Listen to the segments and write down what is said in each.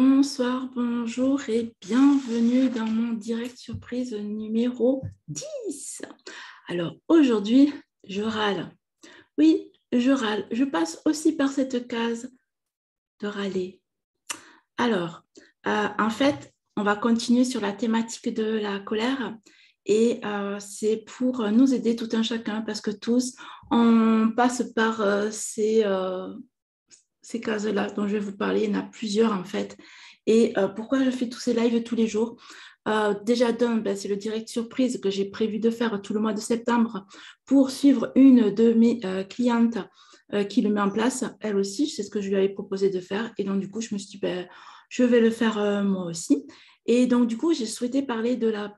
Bonsoir, bonjour et bienvenue dans mon direct surprise numéro 10. Alors aujourd'hui, je râle. Oui, je râle. Je passe aussi par cette case de râler. Alors, en fait, on va continuer sur la thématique de la colère et c'est pour nous aider tout un chacun parce que tous, on passe par ces cases-là dont je vais vous parler. Il y en a plusieurs en fait. Et pourquoi je fais tous ces lives tous les jours? Déjà c'est le direct surprise que j'ai prévu de faire tout le mois de septembre pour suivre une de mes clientes qui le met en place. Elle aussi, c'est ce que je lui avais proposé de faire. Et donc, du coup, je me suis dit, je vais le faire moi aussi. Et donc, du coup, j'ai souhaité parler de la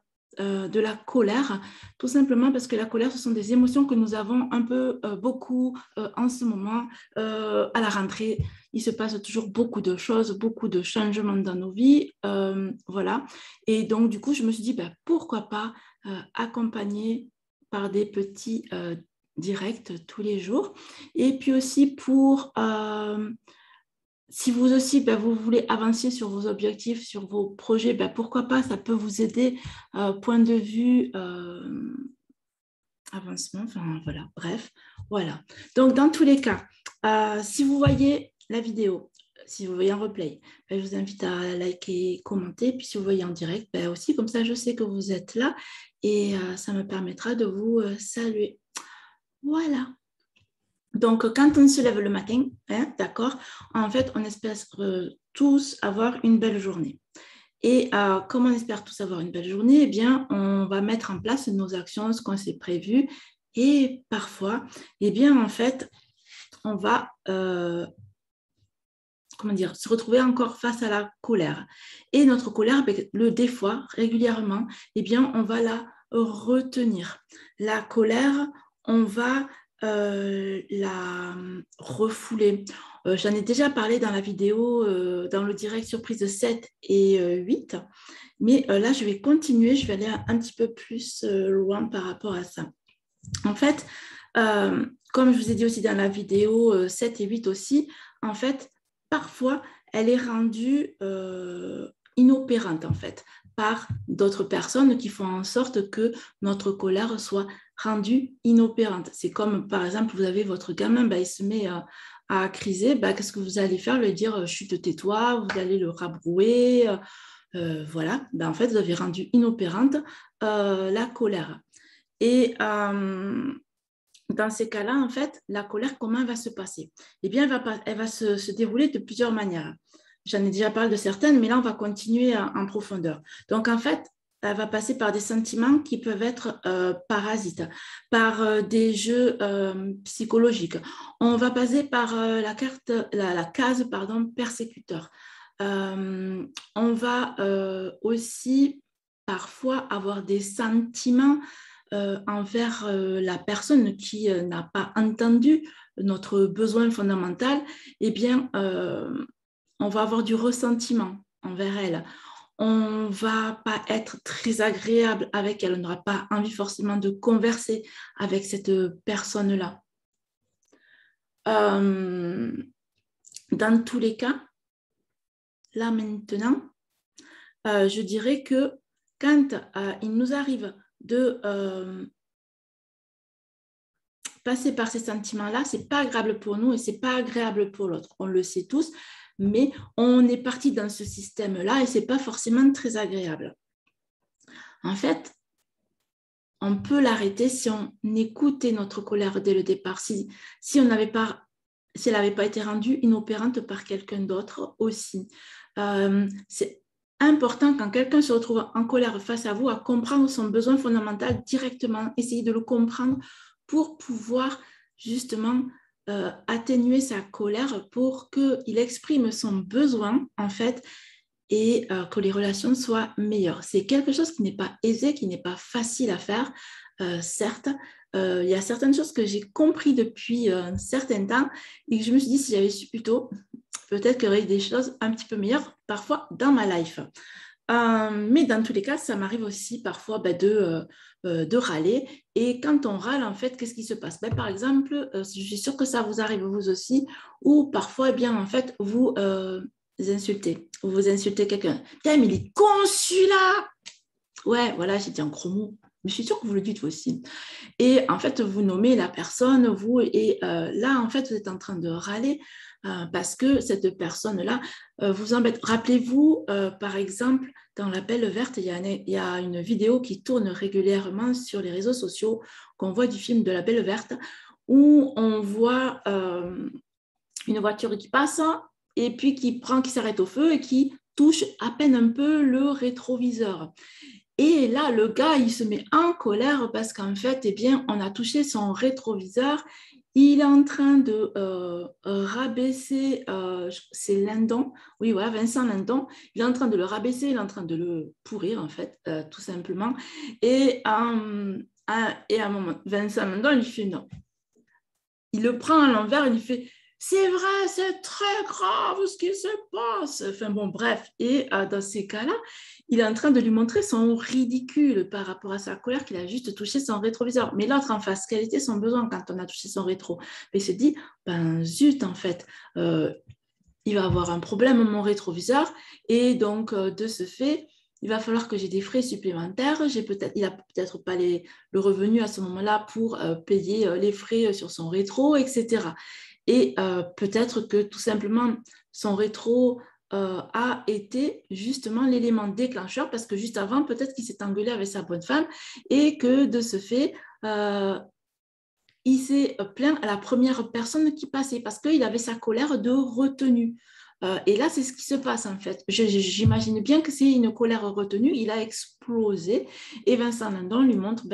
colère, tout simplement parce que la colère, ce sont des émotions que nous avons un peu beaucoup en ce moment. À la rentrée, il se passe toujours beaucoup de choses, beaucoup de changements dans nos vies. Voilà. Et donc, du coup, je me suis dit, pourquoi pas accompagner par des petits directs tous les jours. Et puis aussi pour si vous aussi, vous voulez avancer sur vos objectifs, sur vos projets, pourquoi pas, ça peut vous aider, point de vue avancement, enfin voilà, bref, voilà. Donc, dans tous les cas, si vous voyez la vidéo, si vous voyez un replay, je vous invite à liker, commenter, puis si vous voyez en direct, aussi, comme ça, je sais que vous êtes là et ça me permettra de vous saluer. Voilà. Donc, quand on se lève le matin, d'accord, en fait, on espère tous avoir une belle journée. Et comme on espère tous avoir une belle journée, eh bien, on va mettre en place nos actions, ce qu'on s'est prévu. Et parfois, eh bien, en fait, on va se retrouver encore face à la colère. Et notre colère, des fois, régulièrement, eh bien, on va la retenir. La colère, on va la refouler. J'en ai déjà parlé dans la vidéo, dans le direct surprise 7 et 8, mais là, je vais continuer, je vais aller un petit peu plus loin par rapport à ça. En fait, comme je vous ai dit aussi dans la vidéo 7 et 8 aussi, en fait, parfois, elle est rendue inopérante, en fait, par d'autres personnes qui font en sorte que notre colère soit rendue inopérante. C'est comme, par exemple, vous avez votre gamin, il se met à criser, qu'est-ce que vous allez faire? Lui dire, chut, tais-toi, vous allez le rabrouer, voilà. En fait, vous avez rendu inopérante la colère. Et dans ces cas-là, en fait, la colère, comment elle va se passer? Eh bien, elle va se dérouler de plusieurs manières. J'en ai déjà parlé de certaines, mais là, on va continuer en profondeur. Donc, en fait, elle va passer par des sentiments qui peuvent être parasites, par des jeux psychologiques. On va passer par la case persécuteur. On va aussi parfois avoir des sentiments envers la personne qui n'a pas entendu notre besoin fondamental. Eh bien, on va avoir du ressentiment envers elle. On ne va pas être très agréable avec elle. On n'aura pas envie forcément de converser avec cette personne-là. Dans tous les cas, là maintenant, je dirais que quand il nous arrive de passer par ces sentiments-là, ce n'est pas agréable pour nous et ce n'est pas agréable pour l'autre. On le sait tous, mais on est parti dans ce système-là et ce n'est pas forcément très agréable. En fait, on peut l'arrêter si on écoutait notre colère dès le départ, si elle n'avait pas été rendue inopérante par quelqu'un d'autre aussi. C'est important quand quelqu'un se retrouve en colère face à vous à comprendre son besoin fondamental directement, essayer de le comprendre pour pouvoir justement atténuer sa colère pour qu'il exprime son besoin en fait et que les relations soient meilleures. C'est quelque chose qui n'est pas aisé, qui n'est pas facile à faire, certes. Il y a certaines choses que j'ai compris depuis un certain temps et que je me suis dit si j'avais su plus tôt, peut-être qu'il y aurait des choses un petit peu meilleures parfois dans ma life. Mais dans tous les cas, ça m'arrive aussi parfois de râler. Et quand on râle, en fait, qu'est-ce qui se passe? Par exemple, je suis sûre que ça vous arrive vous aussi, ou parfois, en fait, vous insultez. Vous insultez quelqu'un. Putain, mais il est con celui-là. Ouais, voilà, j'ai dit un gros mot. Mais je suis sûre que vous le dites vous aussi. Et en fait, vous nommez la personne, vous, et là, en fait, vous êtes en train de râler parce que cette personne-là vous embête. Rappelez-vous, par exemple, dans la Belle Verte, il y a une vidéo qui tourne régulièrement sur les réseaux sociaux qu'on voit du film de la Belle Verte où on voit une voiture qui passe et puis qui s'arrête au feu et qui touche à peine un peu le rétroviseur. Et là, le gars, il se met en colère parce qu'en fait, eh bien, on a touché son rétroviseur. Il est en train de rabaisser, c'est Lindon, oui, voilà, Vincent Lindon. Il est en train de le rabaisser, il est en train de le pourrir, en fait, tout simplement. Et à un moment, Vincent Lindon, il fait non. Il le prend à l'envers, il fait c'est vrai, c'est très grave ce qui se passe. Enfin bon, bref. Et dans ces cas-là, il est en train de lui montrer son ridicule par rapport à sa colère qu'il a juste touché son rétroviseur. Mais l'autre en face, quel était son besoin quand on a touché son rétro? Il se dit, ben zut, en fait, il va avoir un problème mon rétroviseur. Et donc, de ce fait, il va falloir que j'ai des frais supplémentaires. Il n'a peut-être pas le revenu à ce moment-là pour payer les frais sur son rétro, etc. Et peut-être que tout simplement, son rétro a été justement l'élément déclencheur parce que juste avant, peut-être qu'il s'est engueulé avec sa bonne femme et que de ce fait, il s'est plaint à la première personne qui passait parce qu'il avait sa colère de retenue. Et là, c'est ce qui se passe en fait. J'imagine bien que c'est une colère retenue. Il a explosé et Vincent Lindon lui montre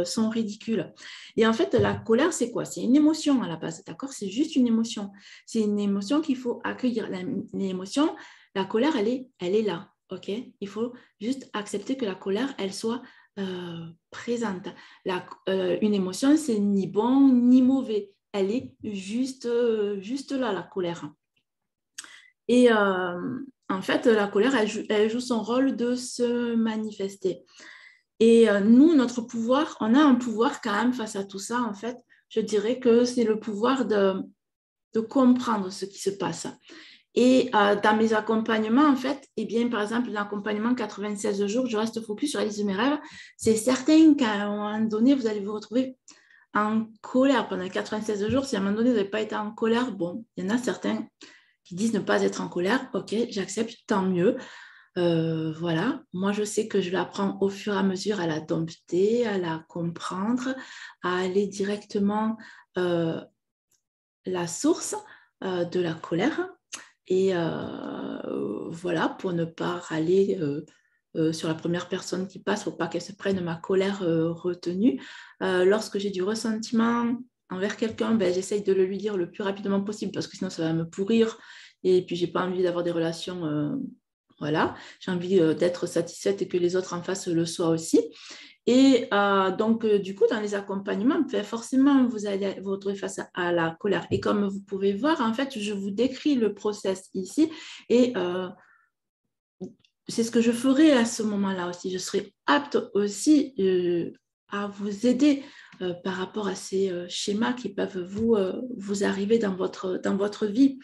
son ridicule. Et en fait, la colère, c'est quoi? C'est une émotion à la base, d'accord? C'est juste une émotion. C'est une émotion qu'il faut accueillir. L'émotion, la colère, elle est là, ok? Il faut juste accepter que la colère, elle soit présente. Une émotion, c'est ni bon ni mauvais. Elle est juste là, la colère. Et en fait, la colère, elle joue son rôle de se manifester. Et nous, notre pouvoir, on a un pouvoir quand même face à tout ça, en fait. Je dirais que c'est le pouvoir de comprendre ce qui se passe. Et dans mes accompagnements, en fait, eh bien, par exemple, l'accompagnement 96 jours, je reste focus sur la liste de mes rêves. C'est certain qu'à un moment donné, vous allez vous retrouver en colère pendant 96 jours. Si à un moment donné, vous n'avez pas été en colère, bon, il y en a certains qui disent ne pas être en colère. Ok, j'accepte, tant mieux. Voilà, moi je sais que je l'apprends au fur et à mesure à la dompter, à la comprendre, à aller directement la source de la colère. Et voilà, pour ne pas râler sur la première personne qui passe, il ne faut pas qu'elle se prenne ma colère retenue. Lorsque j'ai du ressentiment envers quelqu'un, ben, j'essaye de le lui dire le plus rapidement possible parce que sinon ça va me pourrir. Et puis, je n'ai pas envie d'avoir des relations. Voilà, j'ai envie d'être satisfaite et que les autres en face le soient aussi. Et donc, du coup, dans les accompagnements, forcément, vous allez vous retrouver face à la colère. Et comme vous pouvez voir, en fait, je vous décris le process ici. Et c'est ce que je ferai à ce moment-là aussi. Je serai apte aussi à vous aider par rapport à ces schémas qui peuvent vous arriver dans votre vie.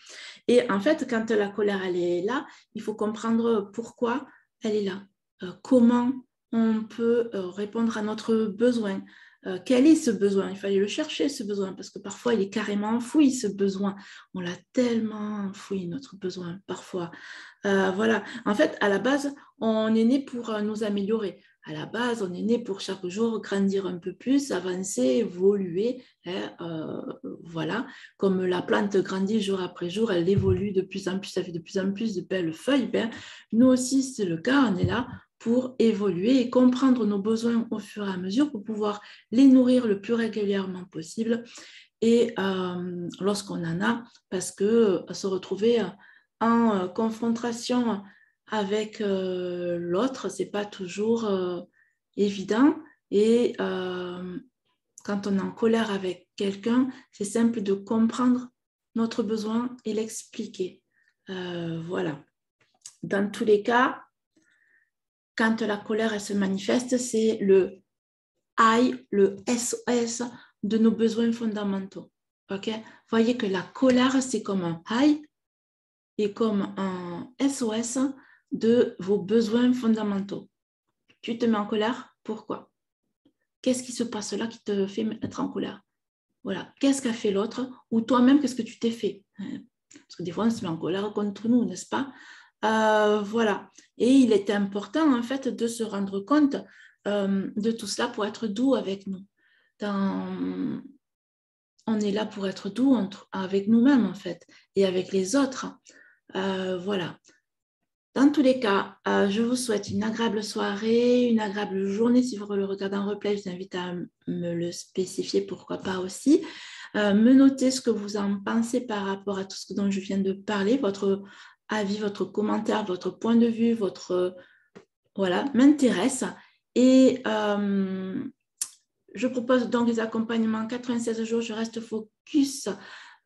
Et en fait, quand la colère elle est là, il faut comprendre pourquoi elle est là. Comment on peut répondre à notre besoin. Quel est ce besoin? Il fallait le chercher, ce besoin, parce que parfois, il est carrément enfoui, ce besoin. On l'a tellement enfoui, notre besoin, parfois. Voilà. En fait, à la base, on est né pour nous améliorer. À la base, on est né pour chaque jour grandir un peu plus, avancer, évoluer. Voilà. Comme la plante grandit jour après jour, elle évolue de plus en plus, ça fait de plus en plus de belles feuilles. Ben, nous aussi, c'est le cas. On est là pour évoluer et comprendre nos besoins au fur et à mesure pour pouvoir les nourrir le plus régulièrement possible. Et lorsqu'on en a, parce que se retrouver en confrontation avec l'autre, c'est pas toujours évident. Et quand on est en colère avec quelqu'un, c'est simple de comprendre notre besoin et l'expliquer. Voilà. Dans tous les cas, quand la colère elle se manifeste, c'est le I, le SOS de nos besoins fondamentaux. Okay? Voyez que la colère, c'est comme un high est comme un SOS de vos besoins fondamentaux. Tu te mets en colère, pourquoi? Qu'est-ce qui se passe là qui te fait être en colère? Voilà. Qu'est-ce qu'a fait l'autre? Ou toi-même, qu'est-ce que tu t'es fait? Parce que des fois, on se met en colère contre nous, n'est-ce pas? Voilà. Et il est important, en fait, de se rendre compte de tout cela pour être doux avec nous. On est là pour être doux avec nous-mêmes, en fait, et avec les autres. Voilà. Dans tous les cas, je vous souhaite une agréable soirée, une agréable journée. Si vous le regardez en replay, je vous invite à me le spécifier, pourquoi pas aussi. Me noter ce que vous en pensez par rapport à tout ce dont je viens de parler, votre avis, votre commentaire, votre point de vue, voilà, m'intéresse. Et je propose donc des accompagnements 96 jours, je reste focus,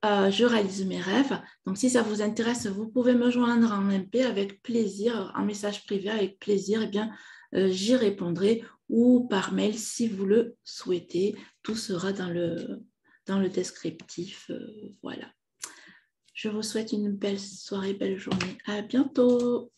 je réalise mes rêves. Donc, si ça vous intéresse, vous pouvez me joindre en MP avec plaisir, en message privé avec plaisir. Eh bien, j'y répondrai ou par mail si vous le souhaitez. Tout sera dans le descriptif. Voilà. Je vous souhaite une belle soirée, belle journée. À bientôt.